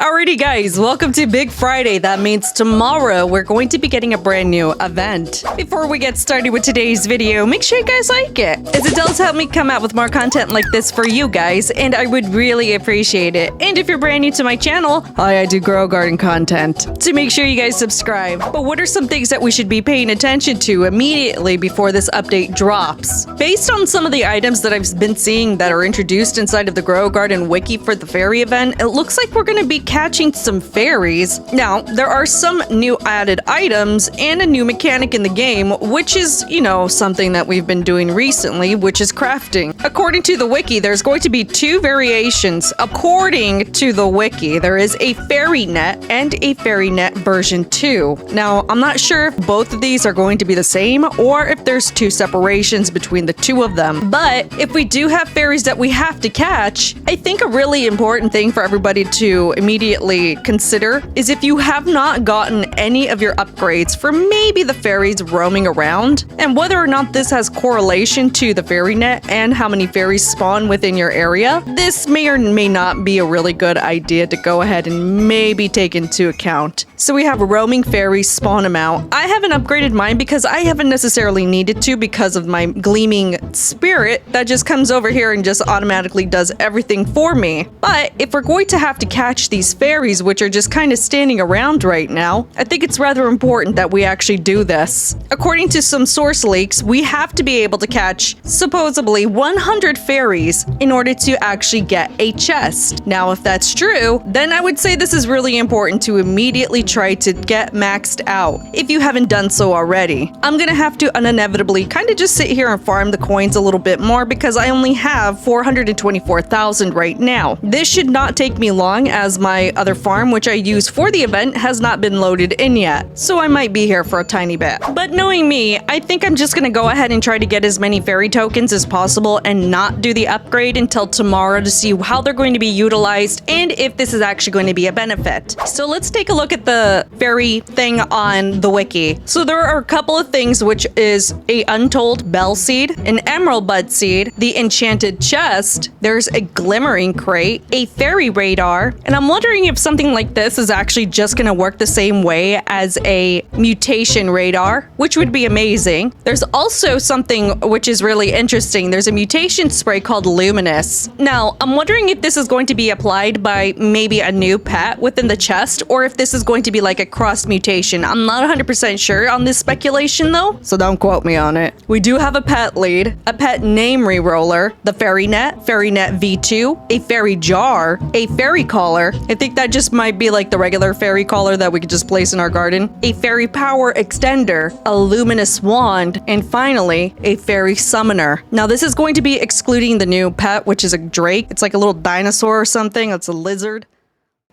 Alrighty guys, welcome to Big Friday. That means tomorrow we're going to be getting a brand new event. Before we get started with today's video, make sure you guys like it, as it does help me come out with more content like this for you guys, and I would really appreciate it. And if you're brand new to my channel, hi, I do grow garden content, so make sure you guys subscribe. But what are some things that we should be paying attention to immediately before this update drops? Based on some of the items that I've been seeing that are introduced inside of the Grow Garden Wiki for the fairy event, it looks like we're going to be catching some fairies. Now, there are some new added items and a new mechanic in the game, which is, something that we've been doing recently, which is crafting. According to the wiki, there's going to be two variations. According to the wiki, there is a fairy net and a fairy net version 2. Now, I'm not sure if both of these are going to be the same or if there's two separations between the two of them. But if we do have fairies that we have to catch, I think a really important thing for everybody to immediately consider is if you have not gotten any of your upgrades for maybe the fairies roaming around, and whether or not this has correlation to the fairy net and how many fairies spawn within your area, this may or may not be a really good idea to go ahead and maybe take into account. So we have a roaming fairy spawn amount. I haven't upgraded mine because I haven't necessarily needed to because of my gleaming spirit that just comes over here and just automatically does everything for me. But if we're going to have to catch these fairies, which are just kind of standing around right now, I think it's rather important that we actually do this. According to some source leaks, we have to be able to catch supposedly 100 fairies in order to actually get a chest. Now, if that's true, then I would say this is really important to immediately try to get maxed out if you haven't done so already. I'm gonna have to inevitably kind of just sit here and farm the coins a little bit more because I only have 424,000 right now. This should not take me long, as my other farm, which I use for the event, has not been loaded in yet, so I might be here for a tiny bit. But knowing me, I think I'm just gonna go ahead and try to get as many fairy tokens as possible and not do the upgrade until tomorrow to see how they're going to be utilized and if this is actually going to be a benefit. So let's take a look at the fairy thing on the wiki. So there are a couple of things, which is a untold bell seed, an emerald bud seed, the enchanted chest, there's a glimmering crate, a fairy radar, and I'm wondering if something like this is actually just gonna work the same way as a mutation radar, which would be amazing. There's also something which is really interesting. There's a mutation spray called Luminous. Now, I'm wondering if this is going to be applied by maybe a new pet within the chest, or if this is going to be like a cross mutation. I'm not 100% sure on this speculation though, so don't quote me on it. We do have a pet lead, a pet name reroller, the fairy net V2, a fairy jar, a fairy collar. I think that just might be like the regular fairy collar that we could just place in our garden, a fairy power extender, a luminous wand, and finally, a fairy summoner. Now, this is going to be excluding the new pet, which is a drake. It's like a little dinosaur or something. It's a lizard.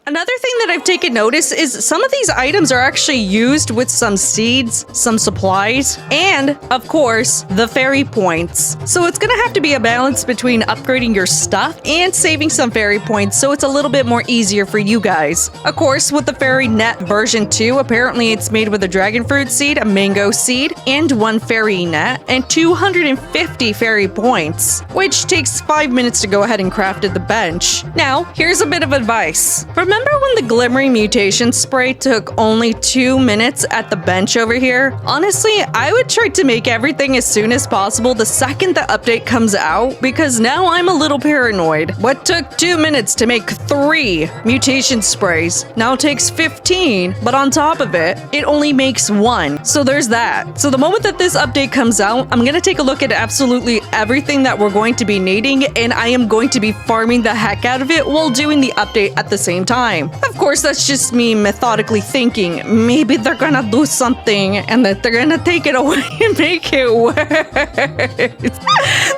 Another thing that I've taken notice is some of these items are actually used with some seeds, some supplies, and, of course, the fairy points. So it's gonna have to be a balance between upgrading your stuff and saving some fairy points so it's a little bit more easier for you guys. Of course, with the fairy net version 2, apparently it's made with a dragon fruit seed, a mango seed, and 1 fairy net, and 250 fairy points, which takes 5 minutes to go ahead and craft at the bench. Now, here's a bit of advice. Remember when the glimmering mutation spray took only 2 minutes at the bench over here? Honestly, I would try to make everything as soon as possible the second the update comes out, because now I'm a little paranoid. What took 2 minutes to make 3 mutation sprays now takes 15, but on top of it, it only makes 1. So there's that. So the moment that this update comes out, I'm gonna take a look at absolutely everything that we're going to be needing, and I am going to be farming the heck out of it while doing the update at the same time. Of course, that's just me methodically thinking maybe they're gonna do something and that they're gonna take it away and make it worse.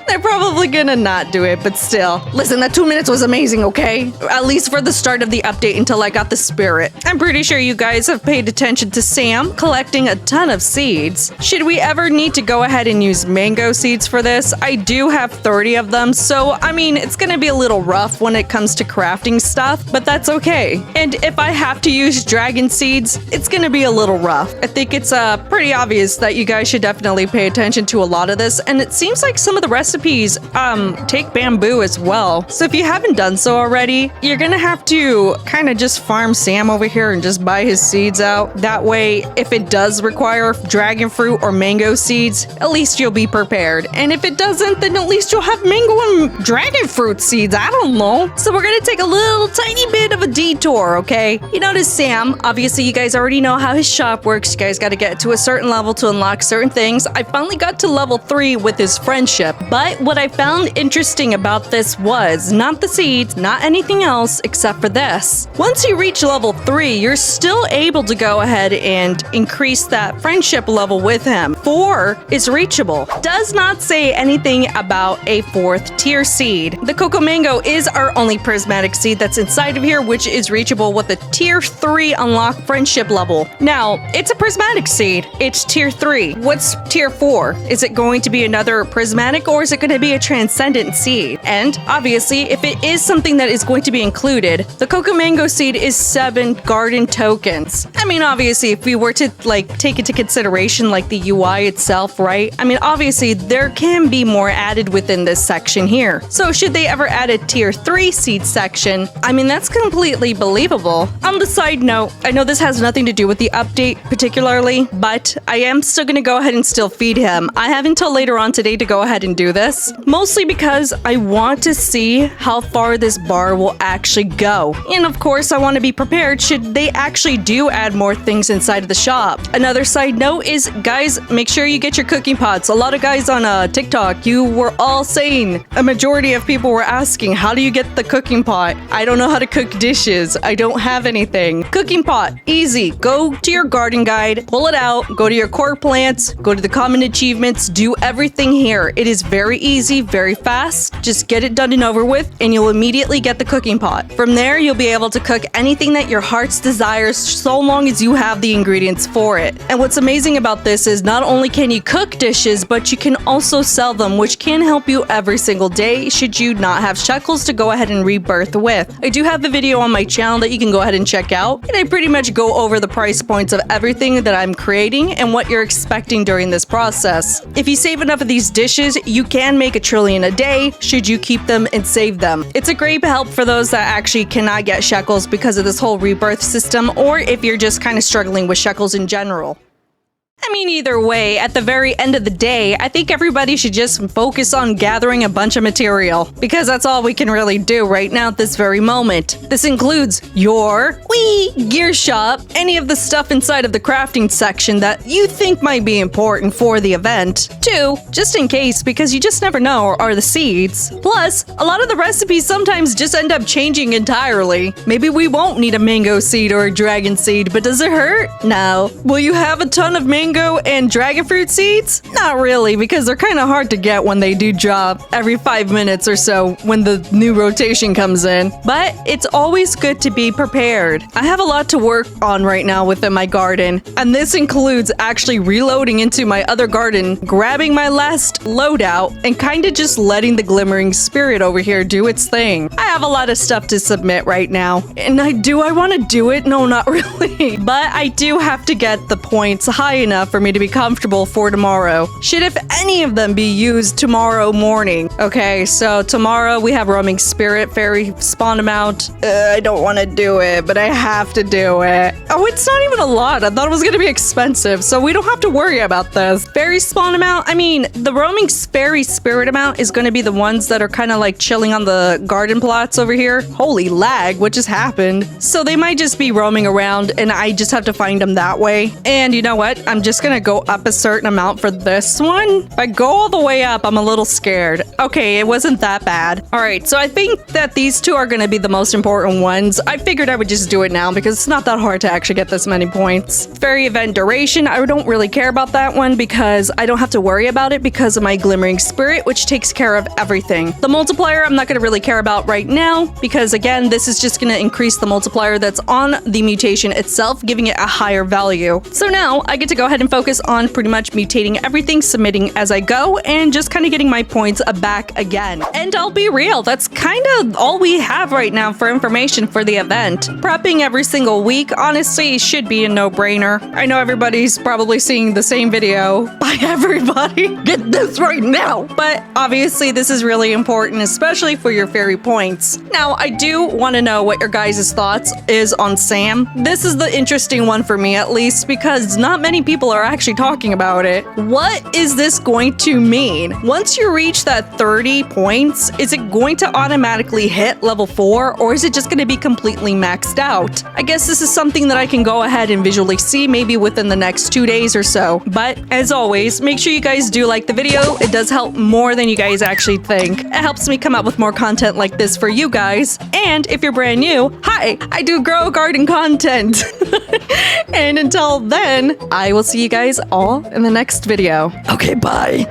They're probably gonna not do it, but still. Listen, that 2 minutes was amazing, okay? At least for the start of the update until I got the spirit. I'm pretty sure you guys have paid attention to Sam collecting a ton of seeds. Should we ever need to go ahead and use mango seeds for this? I do have 30 of them, so I mean, it's gonna be a little rough when it comes to crafting stuff, but that's okay okay. And if I have to use dragon seeds, it's gonna be a little rough. I think it's pretty obvious that you guys should definitely pay attention to a lot of this, and it seems like some of the recipes take bamboo as well. So if you haven't done so already, you're gonna have to kind of just farm Sam over here and just buy his seeds out. That way, if it does require dragon fruit or mango seeds, at least you'll be prepared. And if it doesn't, then at least you'll have mango and dragon fruit seeds. I don't know. So we're gonna take a little tiny bit of a detour, okay? You notice Sam, obviously you guys already know how his shop works. You guys gotta get to a certain level to unlock certain things. I finally got to level 3 with his friendship, but what I found interesting about this was not the seeds, not anything else except for this. Once you reach level 3, you're still able to go ahead and increase that friendship level with him. 4 is reachable. Does not say anything about a 4th tier seed. The Cocoa Mango is our only prismatic seed that's inside of here, which is reachable with a tier 3 unlocked friendship level. Now, it's a prismatic seed. It's tier 3. What's tier 4? Is it going to be another prismatic, or is it going to be a transcendent seed? And obviously, if it is something that is going to be included, the Cocoa Mango seed is 7 garden tokens. I mean, obviously, if we were to take into consideration the UI itself, right? I mean, obviously, there can be more added within this section here. So should they ever add a tier 3 seed section, I mean, that's completely believable. On the side note, I know this has nothing to do with the update particularly, but I am still going to go ahead and still feed him. I have until later on today to go ahead and do this, mostly because I want to see how far this bar will actually go. And of course, I want to be prepared should they actually do add more things inside of the shop. Another side note is, guys, make sure you get your cooking pots. A lot of guys on TikTok, you were all saying, a majority of people were asking, how do you get the cooking pot? I don't know how to cook dishes. I don't have anything. Cooking pot, easy. Go to your garden guide, pull it out, go to your core plants, go to the common achievements, do everything here. It is very easy, very fast. Just get it done and over with, and you'll immediately get the cooking pot. From there, you'll be able to cook anything that your heart's desires, so long as you have the ingredients for it. And what's amazing about this is not only can you cook dishes, but you can also sell them, which can help you every single day should you not have shekels to go ahead and rebirth with. I do have a video on my channel that you can go ahead and check out, and I pretty much go over the price points of everything that I'm creating and what you're expecting during this process. If you save enough of these dishes, you can make 1 trillion a day should you keep them and save them. It's a great help for those that actually cannot get shekels because of this whole rebirth system, or if you're just kind of struggling with shekels in general. I mean, either way, at the very end of the day, I think everybody should just focus on gathering a bunch of material, because that's all we can really do right now at this very moment. This includes your gear shop, any of the stuff inside of the crafting section that you think might be important for the event. 2, just in case, because you just never know, are the seeds. Plus, a lot of the recipes sometimes just end up changing entirely. Maybe we won't need a mango seed or a dragon seed, but does it hurt? No. Will you have a ton of mango and dragon fruit seeds? Not really, because they're kind of hard to get when they do drop every 5 minutes or so when the new rotation comes in. But it's always good to be prepared. I have a lot to work on right now within my garden, and this includes actually reloading into my other garden, grabbing my last loadout, and kind of just letting the glimmering spirit over here do its thing. I have a lot of stuff to submit right now, and I want to do it? No, not really. But I do have to get the points high enough for me to be comfortable for tomorrow. Should if any of them be used tomorrow morning. Okay, so tomorrow we have roaming spirit fairy spawn amount. I don't want to do it, but I have to do it. Oh, it's not even a lot. I thought it was going to be expensive, so we don't have to worry about this. Fairy spawn amount, I mean, the roaming fairy spirit amount is going to be the ones that are kind of chilling on the garden plots over here. Holy lag, what just happened? So they might just be roaming around, and I just have to find them that way. And you know what? I'm just gonna go up a certain amount for this one. If I go all the way up, I'm a little scared. Okay, it wasn't that bad. All right, so I think that these 2 are gonna be the most important ones. I figured I would just do it now because it's not that hard to actually get this many points. Fairy event duration, I don't really care about that one because I don't have to worry about it because of my glimmering spirit, which takes care of everything. The multiplier, I'm not gonna really care about right now because again, this is just gonna increase the multiplier that's on the mutation itself, giving it a higher value. So now I get to go ahead ahead and focus on pretty much mutating everything, submitting as I go, and just kind of getting my points back again. And I'll be real, that's kind of all we have right now for information for the event. Prepping every single week, honestly, should be a no-brainer. I know everybody's probably seeing the same video. Bye, everybody. Get this right now. But obviously, this is really important, especially for your fairy points. Now, I do want to know what your guys' thoughts is on Sam. This is the interesting one for me, at least, because not many people are actually talking about it. What is this going to mean? Once you reach that 30 points, is it going to automatically hit level 4, or is it just going to be completely maxed out? I guess this is something that I can go ahead and visually see maybe within the next 2 days or so. But as always, make sure you guys do like the video. It does help more than you guys actually think. It helps me come up with more content like this for you guys. And if you're brand new, hi, I do grow garden content. And until then, I will see you guys all in the next video. Okay, bye.